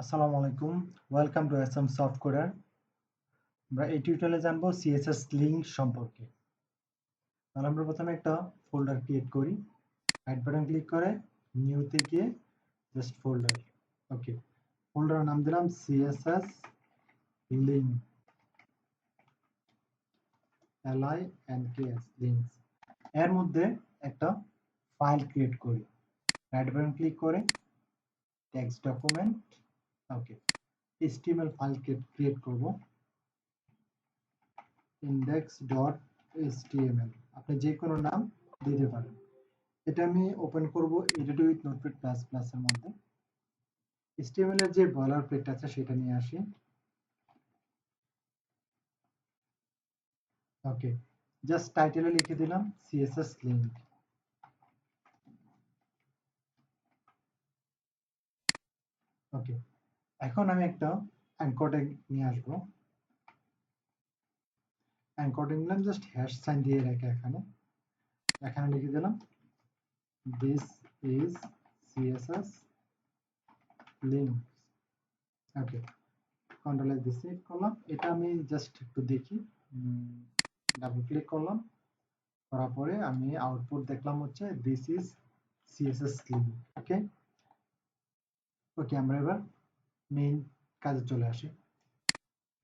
আসসালামু আলাইকুম, welcome to SM soft coder. আমরা এই টিউটোরিয়ালে জানবো সিএসএস লিঙ্ক সম্পর্কে। তাহলে আমরা প্রথমে একটা ফোল্ডার ক্রিয়েট করি, রাইট বাটন ক্লিক করে নিউতে গিয়ে জাস্ট ফোল্ডার। ওকে, ফোল্ডারের নাম দিলাম সিএসএস লিঙ্ক, LINKS লিঙ্কস। এর মধ্যে একটা ফাইল ক্রিয়েট করি, রাইট বাটন ক্লিক করে টেক্সট ডকুমেন্ট। ওকে, HTML ফাইল ক্রিয়েট করব, index.html। আপনি যে কোনো নাম দিতে পারেন। এটা আমি ওপেন করব edit with notepad plus plus এর মধ্যে। HTML এর যে বয়লার প্লেট আছে সেটা নিয়ে আসি। ওকে, জাস্ট টাইটেলে লিখে দিলাম CSS লিঙ্ক। ওকে, এখন আমি একটা অ্যাঙ্কর ট্যাগ নিয়ে আসবো। অ্যাঙ্কর ট্যাগ নিলাম, জাস্ট হ্যাশ সাইন দিয়ে রেখে এখানে লিখে দিলাম this is CSS link. Okay, control S দিয়ে সেভ করলাম। এটা আমি জাস্ট একটু দেখি, ডাবল ক্লিক করলাম, করার পরে আমি আউটপুট দেখলাম হচ্ছে দিস ইজ CSS লিঙ্ক। ওকে ওকে, আমরা এবার মেইন কাজে চলে আসি।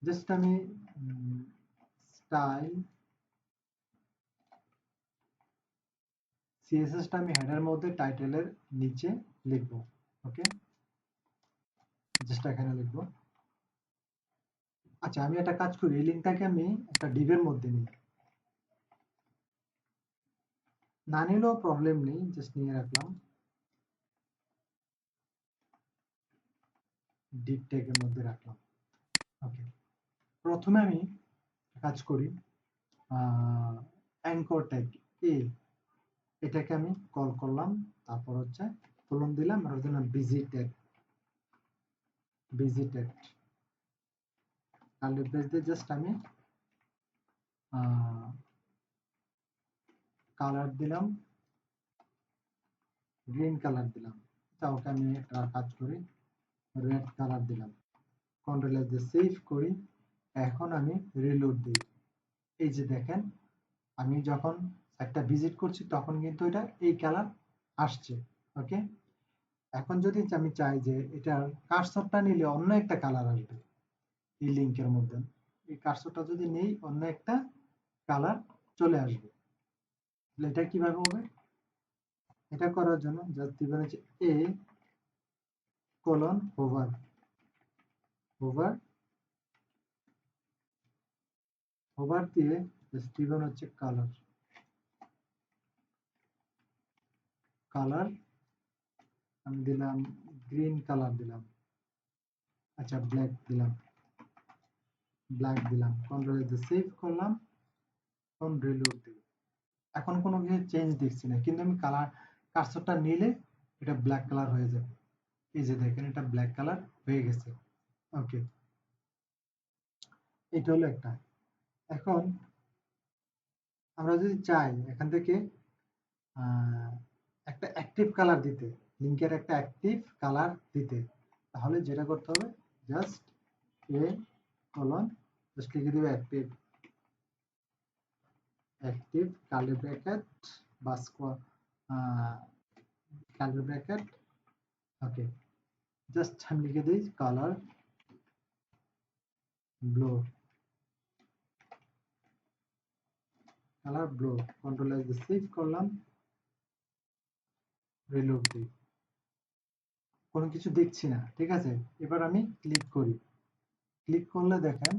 জাস্ট আমি স্টাইল CSS টা আমি হেডার মধ্যে টাইটেলের নিচে লিখব। ওকে, জাস্ট এখানে লিখব। আচ্ছা, আমি একটা কাজ করি, এই লিঙ্কটাকে আমি একটা ডিভের মধ্যে নিই, না নিলেও প্রবলেম নেই, জাস্ট নিয়ে রাখলাম ডিভ ট্যাগের মধ্যে রাখলাম। ওকে, প্রথমে আমি কাজ করি, অ্যাঙ্কর ট্যাগ এটাকে আমি কল করলাম, তারপর হচ্ছে কলম দিলাম, আর দিলাম ভিজিটেড কার্লি ব্রেস দিয়ে জাস্ট আমি কালার দিলাম, গ্রিন কালার দিলাম। ওকে, আমি একটা কাজ করি, রেড কালার দিলাম। কন্ট্রোল এস দিয়ে সেভ করি। এখন আমি রিলোড দিই। এই যে দেখেন, আমি যখন একটা ভিজিট করছি তখন কিন্তু এটা এই কালার আসছে। ওকে, এখন যদি আমি চাই যে এটার কার্সরটা নিলে অন্য একটা কালার আসবে এই লিঙ্কের মধ্যে, এই কার্সরটা যদি নেই অন্য একটা কালার চলে আসবে, এটা কিভাবে হবে? এটা করার জন্য জাস্ট দিবেন হচ্ছে a colon hover hover hover দিয়ে জাস্ট দিবেন হচ্ছে কালার কালার আমি দিলাম গ্রিন কালার দিলাম, আচ্ছা ব্ল্যাক দিলাম, কন্ট্রোল দিয়ে সেভ করলাম, এখন রিলোড দিই। এখন কোনো কিছু চেঞ্জ দেখছি না, কিন্তু আমি কালার কার্সরটা নিলে এটা ব্ল্যাক কালার হয়ে যাবে। এই যে দেখেন, এটা ব্ল্যাক কালার হয়ে গেছে। ওকে, এটা হলো একটা। এখন আমরা যদি চাই এখান থেকে একটা অ্যাক্টিভ কালার দিতে, লিঙ্কের একটা অ্যাক্টিভ কালার দিতে, তাহলে যেটা করতে হবে জাস্ট এ কলন জাস্ট লিখে দিবে অ্যাক্টিভ কার্লি ব্র্যাকেট বা কার্লি ব্র্যাকেট। ওকে, জাস্ট আমি লিখে দিই কালার ব্লু, কন্ট্রোল এস দিয়ে সেভ করলাম, রিলোড দিই। কোনো কিছু দেখছি না, ঠিক আছে। এবার আমি ক্লিক করি, ক্লিক করলে দেখেন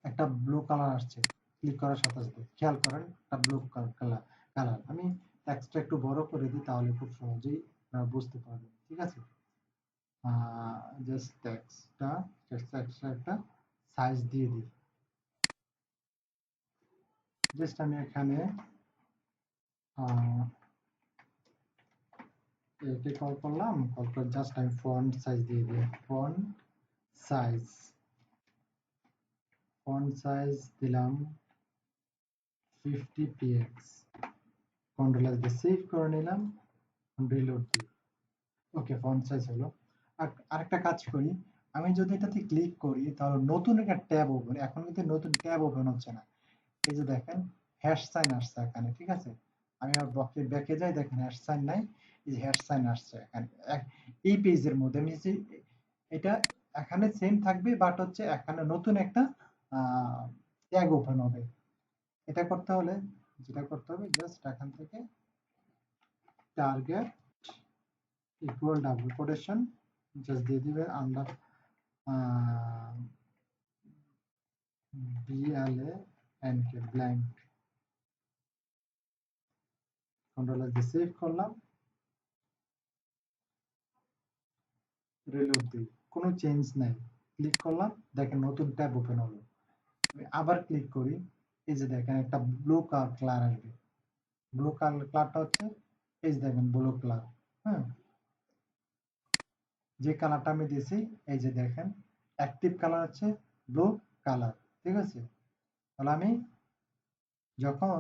একটা ব্লু কালার আসছে। ক্লিক করার সাথে সাথে খেয়াল করেন একটা ব্লু কালার। আমি টেক্সটটা একটু বড় করে দিই, তাহলে খুব সহজেই বুঝতে পারবেন, ঠিক আছে। জাস্ট টেক্সটটা একটা সাইজ দিয়ে দিই। জাস্ট আমি এখানে একে কল করলাম, কল করে জাস্ট আমি ফন্ট সাইজ দিয়ে দিই, ফন্ট সাইজ দিলাম 50 px। কন্ট্রোল এস দিয়ে সেভ করে নিলাম, রিলোড দিই। ওকে, ফন্ট সাইজ হলো। আর আরেকটা কাজ করি, আমি যদি এটাতে ক্লিক করি তাহলে নতুন একটা ট্যাব ওপেন, এখন কিন্তু নতুন ট্যাব ওপেন হচ্ছে না। এই যে দেখেন হ্যাশ সাইন আসছে এখানে, ঠিক আছে। আমি আমার ব্যাকে যাই, দেখেন হ্যাশ সাইন নাই, এই যে হ্যাশ সাইন আসছে এখানে এই পেজের মধ্যে। আমি যে এটা এখানে সেম থাকবে, বাট হচ্ছে এখানে নতুন একটা ট্যাগ ওপেন হবে। এটা করতে হলে যেটা করতে হবে, জাস্ট এখান থেকে target equal double quotation just দিয়ে দিবে under BLA and blank, control S দিয়ে সেভ করলাম, রিলোড দিই, কোনো চেঞ্জ নাই। ক্লিক করলাম, দেখেন নতুন ট্যাব ওপেন হলো। আমি আবার ক্লিক করি, এই যে দেখেন একটা ব্লু কালার আসবে। ব্লু কালারটা হচ্ছে এই যে দেখেন ব্লু কালার, হ্যাঁ, যে কালারটা আমি দিয়েছি, এই যে দেখেন অ্যাক্টিভ কালার হচ্ছে ব্লু কালার, ঠিক আছে। তাহলে আমি যখন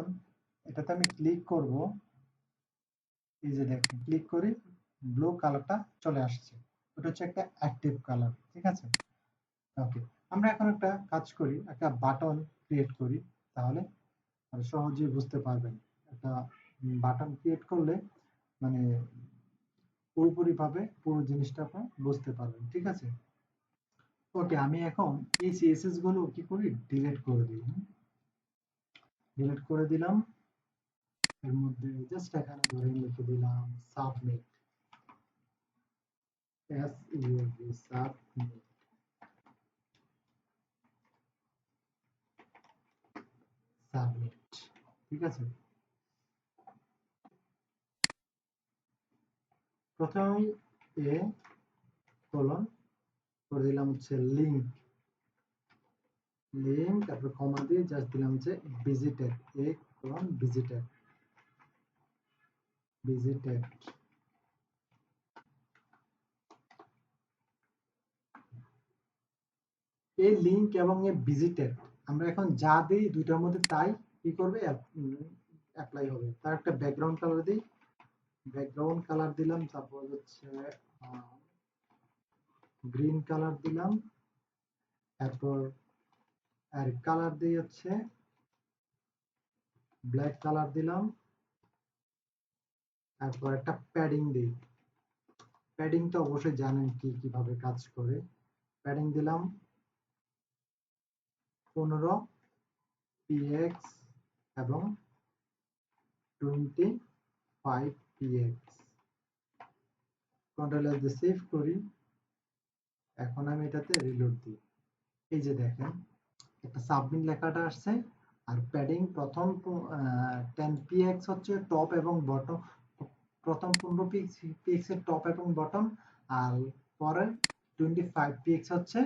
এটাতে আমি ক্লিক করব, এই যে দেখেন ক্লিক করি, ব্লু কালারটা চলে আসছে, ওটা হচ্ছে একটা অ্যাক্টিভ কালার, ঠিক আছে। ওকে, আমরা এখন একটা কাজ করি, একটা বাটন ক্রিয়েট করি, তাহলে আর সহজেই বুঝতে পারবেন। একটা বাটন ক্রিয়েট করলে মানে পুরোপুরি ভাবে পুরো জিনিসটা আপনি বুঝতে পারবেন, ঠিক আছে। ওকে, আমি এখন এই সিএসএস গুলো কি করি, ডিলিট করে দিই। ডিলিট করে দিলাম, এর মধ্যে জাস্ট এখানে ধরে লিখে দিলাম সাবমিট, SUB সাবমিট, সাবমিট, ঠিক আছে। প্রথমে এ কলন করে দিলাম হচ্ছে লিঙ্ক, লিঙ্ক তারপর কমা দিয়ে জাস্ট দিলাম হচ্ছে ভিজিটেড, এ কলন ভিজিটেড, ভিজিটেড। এই লিঙ্ক এবং এ ভিজিটেড আমরা এখন যা দিই দুইটার মধ্যে তাই কি করবে, অ্যাপ্লাই হবে। তার একটা ব্যাকগ্রাউন্ড কালার দিই, ব্যাকগ্রাউন্ড কালার দিলাম, তারপর হচ্ছে গ্রিন কালার দিলাম, তারপর আর কালার দিই হচ্ছে ব্ল্যাক কালার দিলাম, তারপর একটা প্যাডিং দিই। প্যাডিং তো অবশ্যই জানেন কিভাবে কাজ করে। প্যাডিং দিলাম 15 px এবং 25 px। কন্ট্রোল এস দিয়ে সেভ করি, এখন আমি এটাতে রিলোড দিই। এই যে দেখেন একটা সাবমিট লেখাটা আসছে, আর প্যাডিং প্রথম 10 px হচ্ছে টপ এবং বটম, প্রথম 15 px এর টপ এবং বটম, আর পরের 25 px হচ্ছে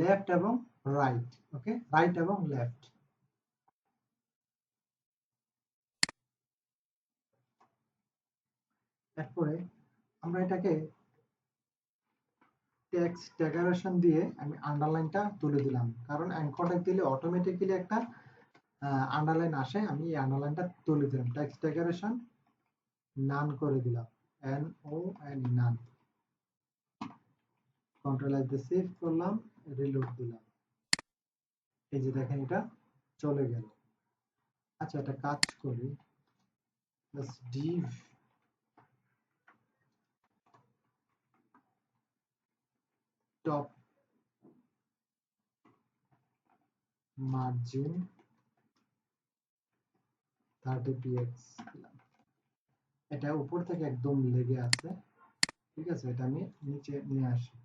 লেফট এবং রাইট। ওকে, রাইট এবং লেফট। এরপরে আমরা এটাকে টেক্সট ডেকোরেশন দিয়ে আমি আন্ডারলাইনটা তুলে দিলাম, কারণ অ্যাঙ্কর ট্যাগ দিলে অটোমেটিক্যালি একটা আন্ডারলাইন আসে। আমি এই আন্ডারলাইনটা তুলে দিলাম, টেক্সট ডেকোরেশন নান করে দিলাম, NON নান। কন্ট্রোল এস দিয়ে সেভ করলাম, রিলোড দিলাম, এই যে দেখেন এটা চলে গেল। আচ্ছা, একটা কাজ করি, ডিভ টপ মার্জিন 30 px দিলাম। এটা উপর থেকে একদম লেগে আছে, ঠিক আছে। এটা আমি নিচে নিয়ে আসি,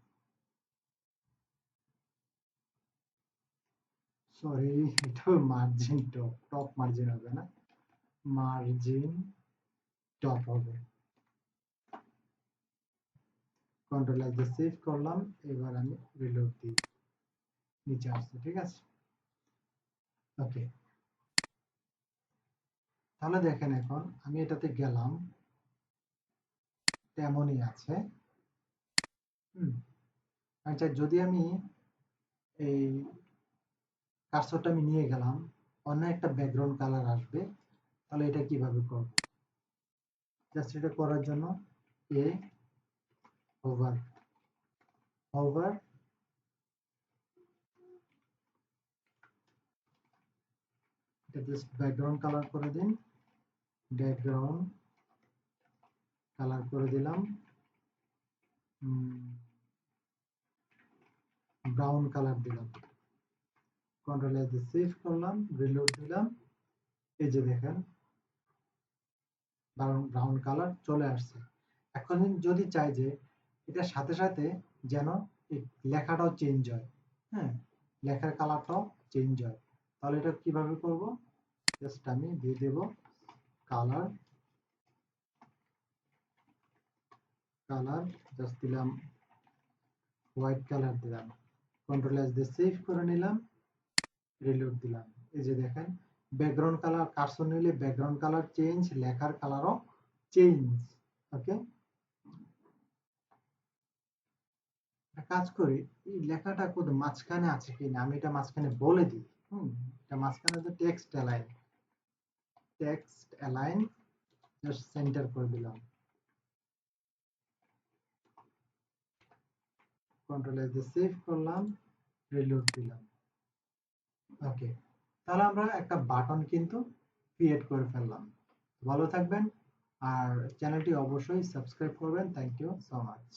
সরি, এটা মার্জিন টপ, টপ মার্জিন হবে না, মার্জিন টপ হবে। কন্ট্রোল এস দিয়ে সেভ করলাম, এবার আমি রিলোড দিই, নিচে আসছে, ঠিক আছে। ওকে, তাহলে দেখেন এখন আমি এটাতে গেলাম, তেমনই আছে। আচ্ছা, যদি আমি এই কার্সরটা আমি নিয়ে গেলাম, অন্য একটা ব্যাকগ্রাউন্ড কালার আসবে, তাহলে এটা কিভাবে করব? জাস্ট এটা করার জন্য এ ওভার hover, এটা জাস্ট ব্যাকগ্রাউন্ড কালার করে দিন, ব্যাকগ্রাউন্ড কালার করে দিলাম ব্রাউন কালার দিলাম, কন্ট্রোল এস দিয়ে সেভ করলাম, রিলোড দিলাম, এই যে দেখেন ব্রাউন কালার চলে আসছে। এখন যদি চাই যে এটার সাথে সাথে যেন এই লেখাটাও চেঞ্জ হয়, হ্যাঁ, লেখার কালারটাও চেঞ্জ হয়, তাহলে এটা কিভাবে করব? জাস্ট আমি দিয়ে দেব কালার, জাস্ট দিলাম হোয়াইট কালার দিলাম, কন্ট্রোল এস দিয়ে সেভ করে নিলাম, রিলোড দিলাম, এই যে দেখেন ব্যাকগ্রাউন্ড কালার কার্সর নিলে ব্যাকগ্রাউন্ড কালার চেঞ্জ, লেখার কালারও চেঞ্জ। ওকে, কাজ করি, এই লেখাটা কোথাও মাঝখানে আছে কিনা আমি এটা মাঝখানে বলে দিই। এটা মাঝখানে যে টেক্সট অ্যালাইন জাস্ট সেন্টার করে দিলাম, কন্ট্রোল এস দিয়ে সেভ করলাম, রিলোড দিলাম। ওকে, তাহলে আমরা একটা বাটন কিন্তু ক্রিয়েট করে ফেললাম। ভালো থাকবেন আর চ্যানেলটি অবশ্যই সাবস্ক্রাইব করবেন। Thank you so much.